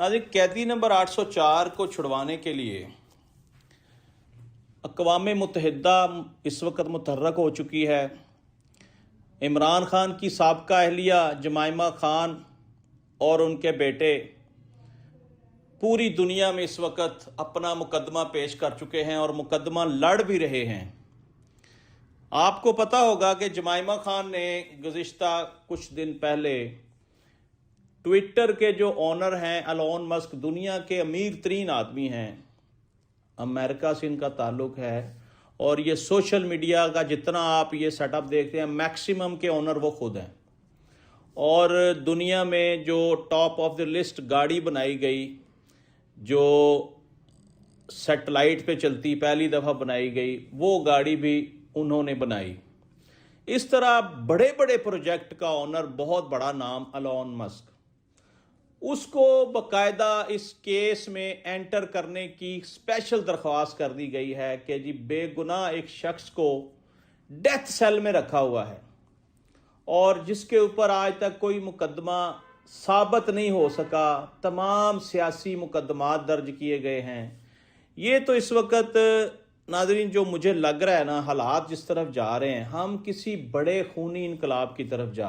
नाज़रीन, कैदी नंबर 804 को छुड़वाने के लिए अक़वाम मुत्तहिदा इस वक्त मुतहर्रक हो चुकी है। इमरान खान की साबका अहलिया जमाइमा खान और उनके बेटे पूरी दुनिया में इस वक्त अपना मुकदमा पेश कर चुके हैं और मुकदमा लड़ भी रहे हैं। आपको पता होगा कि जमाइमा खान ने गुज़िश्ता कुछ दिन पहले ट्विटर के जो ओनर हैं एलोन मस्क, दुनिया के अमीर तरीन आदमी हैं, अमेरिका से इनका ताल्लुक़ है और ये सोशल मीडिया का जितना आप ये सेटअप देखते हैं मैक्सिमम के ओनर वो खुद हैं। और दुनिया में जो टॉप ऑफ द लिस्ट गाड़ी बनाई गई, जो सैटेलाइट पे चलती पहली दफ़ा बनाई गई, वो गाड़ी भी उन्होंने बनाई। इस तरह बड़े बड़े प्रोजेक्ट का ओनर, बहुत बड़ा नाम एलोन मस्क, उसको बाकायदा इस केस में एंटर करने की स्पेशल दरख्वास्त कर दी गई है कि जी बेगुनाह एक शख्स को डेथ सेल में रखा हुआ है और जिसके ऊपर आज तक कोई मुकदमा साबित नहीं हो सका, तमाम सियासी मुकदमात दर्ज किए गए हैं। ये तो इस वक्त नाज़रीन जो मुझे लग रहा है ना, हालात जिस तरफ जा रहे हैं, हम किसी बड़े खूनी इनकलाब की तरफ जा रहे हैं।